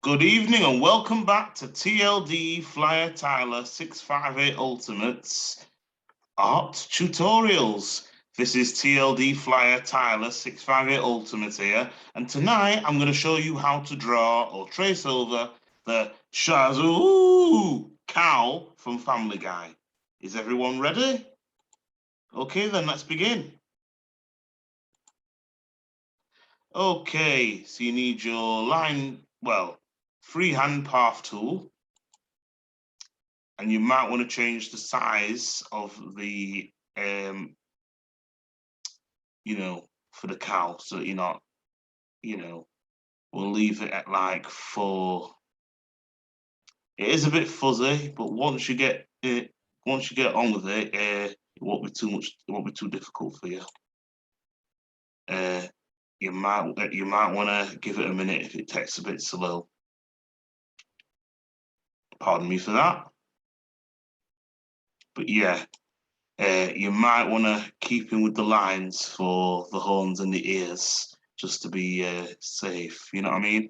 Good evening and welcome back to TLD Flyer Tyler 658 Ultimates Art Tutorials. This is TLD Flyer Tyler 658 Ultimate here, and tonight I'm going to show you how to draw or trace over the Shazoo cow from Family Guy. Is everyone ready? Okay, then let's begin. Okay, so you need your freehand path tool, and you might want to change the size of the for the cow, so that you're not, we'll leave it at like 4. It is a bit fuzzy, but once you get on with it, it won't be too much. It won't be too difficult for you. You might want to give it a minute if it takes a bit slow. Pardon me for that. But yeah, you might want to keep in with the lines for the horns and the ears, just to be safe. You know what I mean?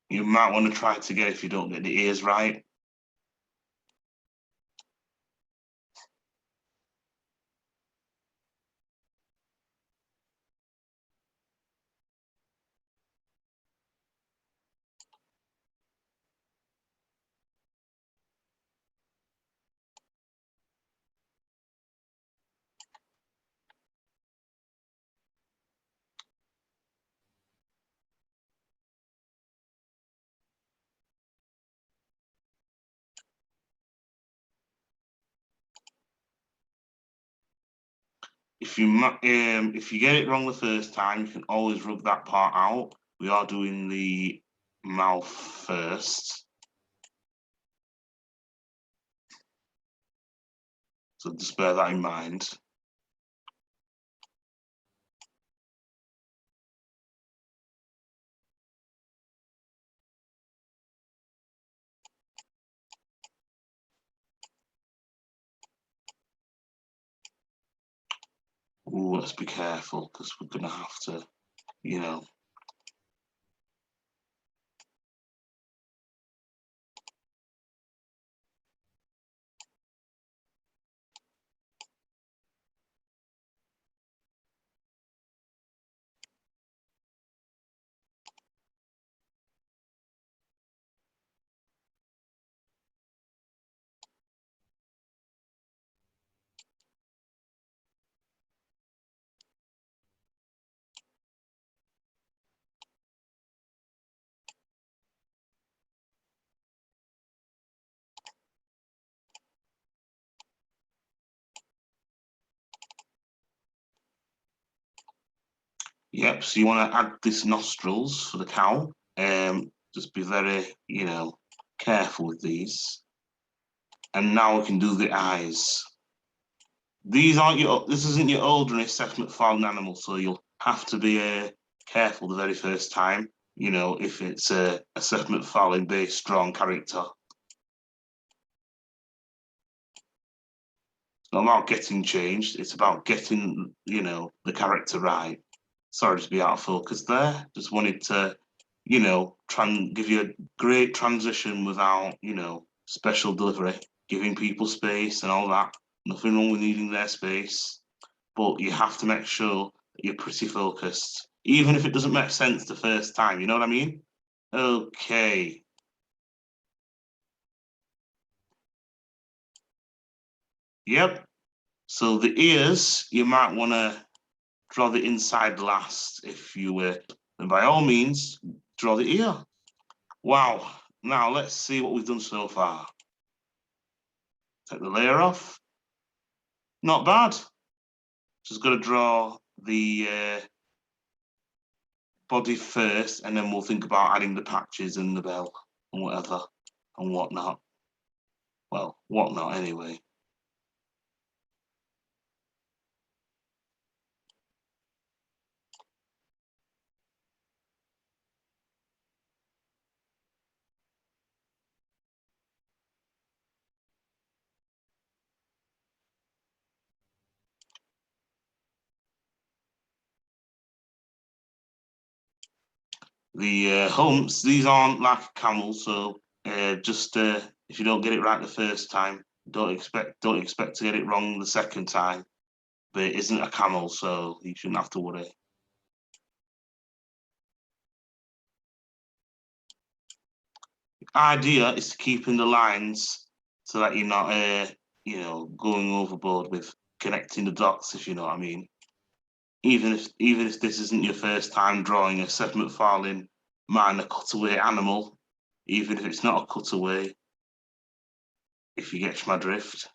You might want to try it again if you don't get the ears right. If you get it wrong the first time, you can always rub that part out. We are doing the mouth first, so just bear that in mind. Ooh, let's be careful because we're gonna have to, you know. Yep, so you want to add this nostrils for the cow. Just be very, careful with these. And now we can do the eyes. This isn't your ordinary Seth MacFarlane animal, so you'll have to be careful the very first time, if it's a Seth MacFarlane based strong character. It's not about getting changed, it's about getting, the character right. Sorry to be out of focus there. Just wanted to, give you a great transition without, special delivery, giving people space and all that. Nothing wrong with needing their space, but you have to make sure that you're pretty focused, even if it doesn't make sense the first time, you know what I mean? Okay. Yep. So the ears, you might want to draw the inside last if you were, and by all means, draw the ear. Wow. Now let's see what we've done so far. Take the layer off. Not bad. Just got to draw the body first, and then we'll think about adding the patches and the bell and whatever and whatnot. Well, whatnot anyway. The humps, these aren't like a camel, so just if you don't get it right the first time, don't expect to get it wrong the second time. But it isn't a camel, so you shouldn't have to worry. Idea is to keep in the lines so that you're not, going overboard with connecting the dots, if you know what I mean. Even if this isn't your first time drawing a Seth MacFarlane minor cutaway animal, even if it's not a cutaway, if you get my drift.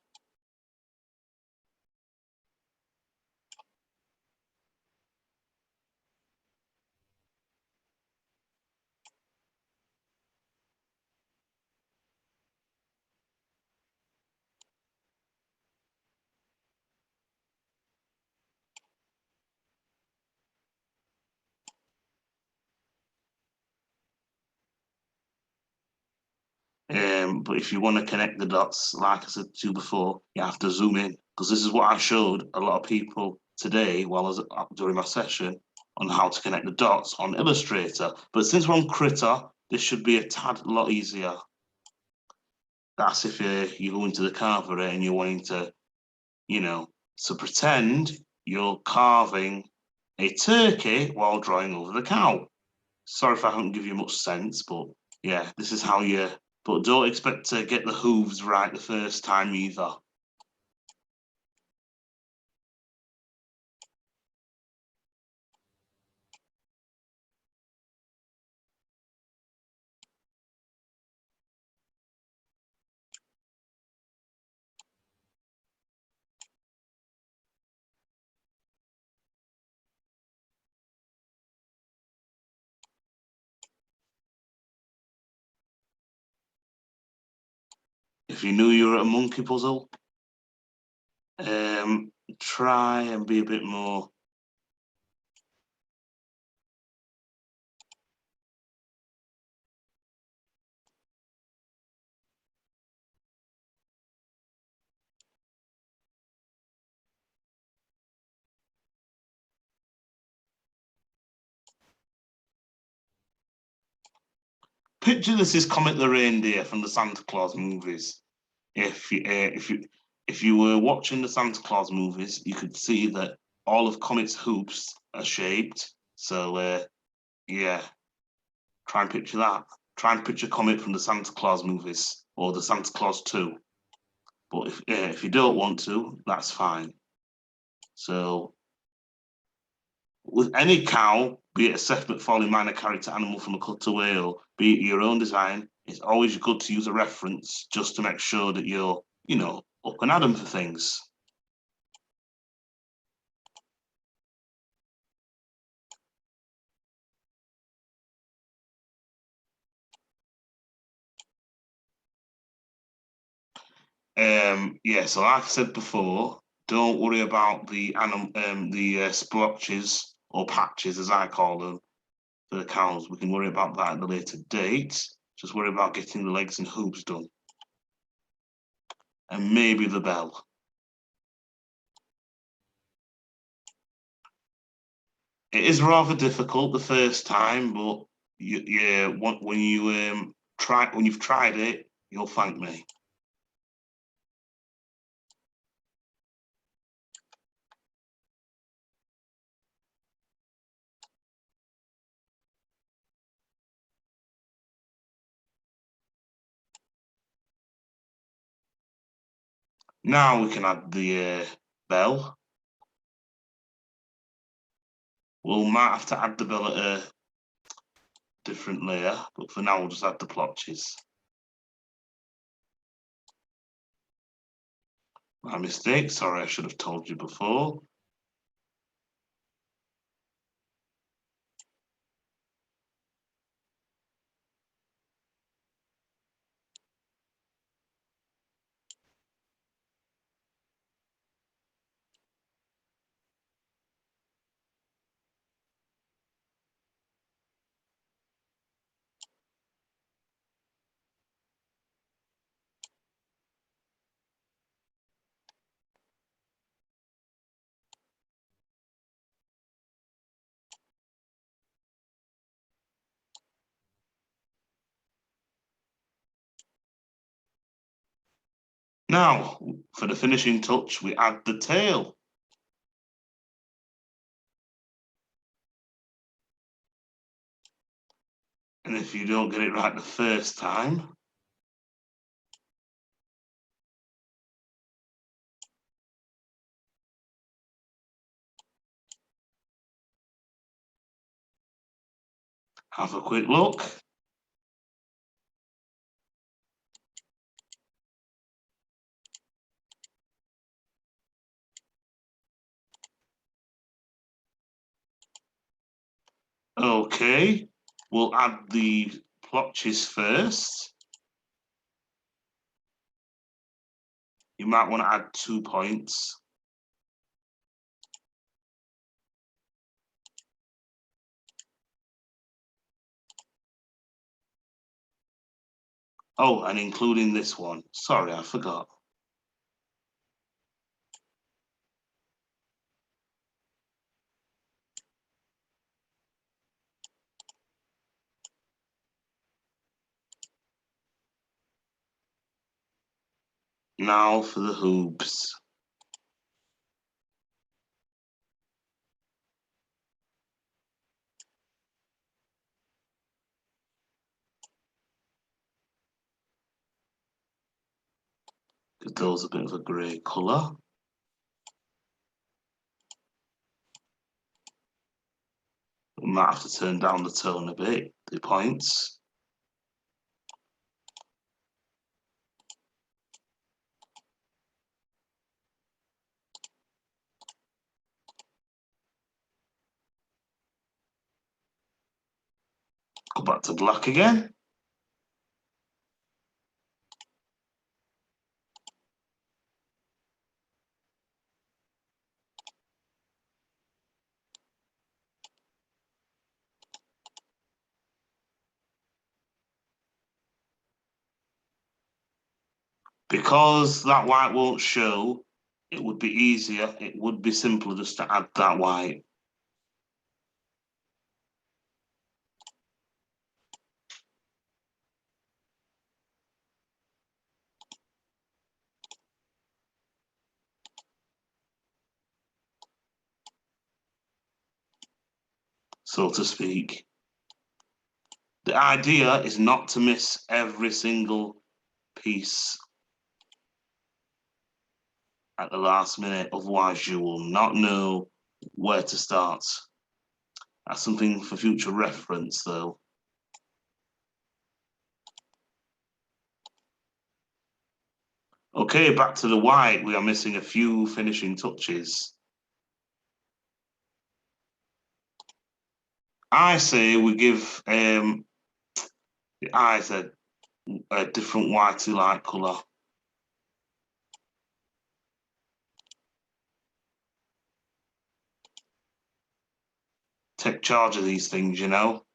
But if you want to connect the dots, like I said to you before, you have to zoom in because this is what I showed a lot of people today while I was during my session on how to connect the dots on Illustrator. But since we're on Critter, this should be a tad lot easier. That's if you go into the carver and you're wanting to, so pretend you're carving a turkey while drawing over the cow. Sorry if I haven't give you much sense, but yeah, this is how you. But don't expect to get the hooves right the first time either. If you knew you were at a monkey puzzle, try and be a bit more. Picture this is Comet the Reindeer from the Santa Claus movies. If you were watching the Santa Claus movies, you could see that all of Comet's hoops are shaped. So yeah, try and picture that. Try and picture Comet from the Santa Claus movies or the Santa Claus 2. But if you don't want to, that's fine. So with any cow, be it a Seth MacFarlane minor character animal from a cutaway or be it your own design, it's always good to use a reference just to make sure that you're, up and at 'em for things. Yeah, so like I said before, don't worry about the splotches or patches as I call them for the cows. We can worry about that at a later date. Just worry about getting the legs and hooves done. And maybe the bell. It is rather difficult the first time, but yeah, when you've tried it, you'll thank me. Now we can add the bell. We might have to add the bell at a different layer, but for now we'll just add the plotches. My mistake. Sorry, I should have told you before. Now, for the finishing touch, we add the tail. And if you don't get it right the first time, have a quick look. Okay, we'll add the plotches first. You might want to add 2 points. Oh, and including this one. Sorry, I forgot. Now for the hoops. Give those a bit of a grey colour. We might have to turn down the tone a bit, the points. Go back to black again. Because that white won't show, it would be easier, it would be simpler just to add that white. So to speak. The idea is not to miss every single piece at the last minute, otherwise you will not know where to start. That's something for future reference though. Okay, back to the white. We are missing a few finishing touches. I say we give the eyes a different whitey light colour. Take charge of these things, you know.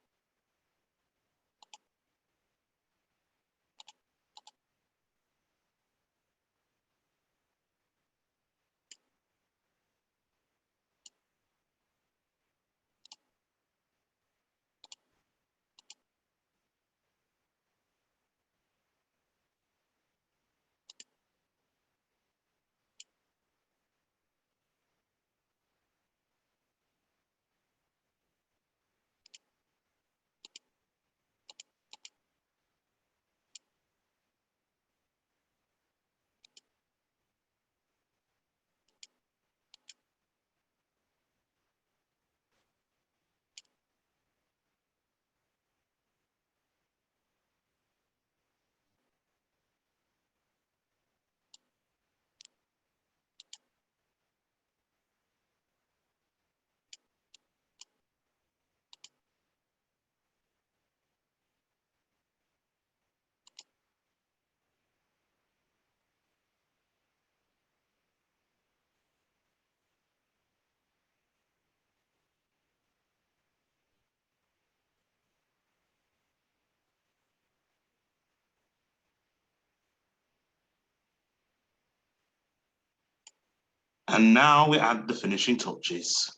And now we add the finishing touches.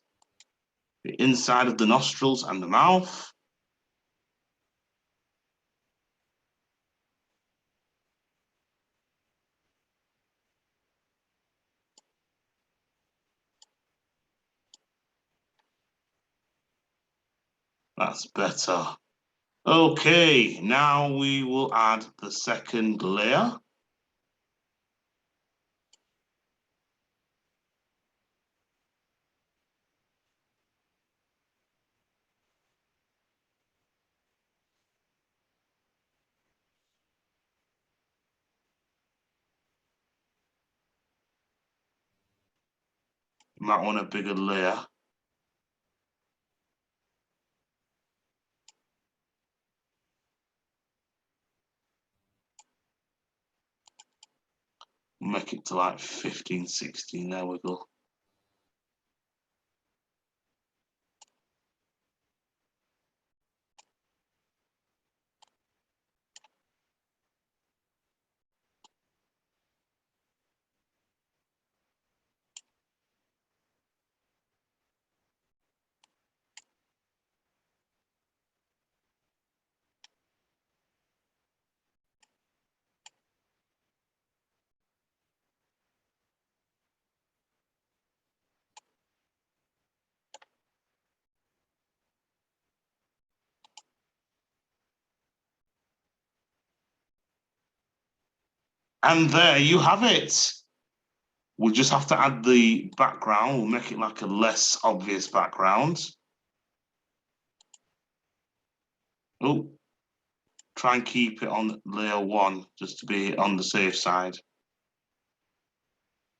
The inside of the nostrils and the mouth. That's better. Okay, now we will add the second layer. You might want a bigger layer. Make it to like 15, 16, there we go. And there you have it. We'll just have to add the background. We'll make it like a less obvious background. Oh, try and keep it on layer 1 just to be on the safe side.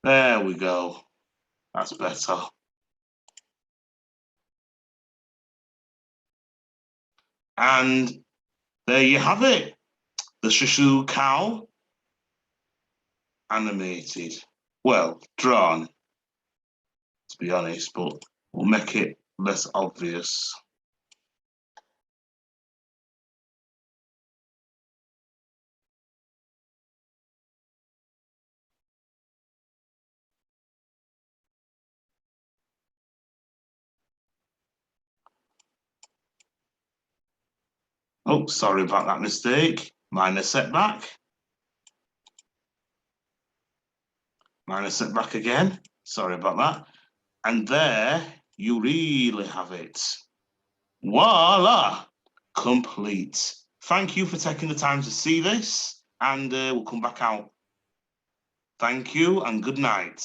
There we go. That's better. And there you have it. The Shazoo cow animated. Well, drawn, to be honest, but we'll make it less obvious. Oh, sorry about that mistake. Minor setback. Minor setback again. Sorry about that. And there you really have it. Voila! Complete. Thank you for taking the time to see this, and we'll come back out. Thank you and good night.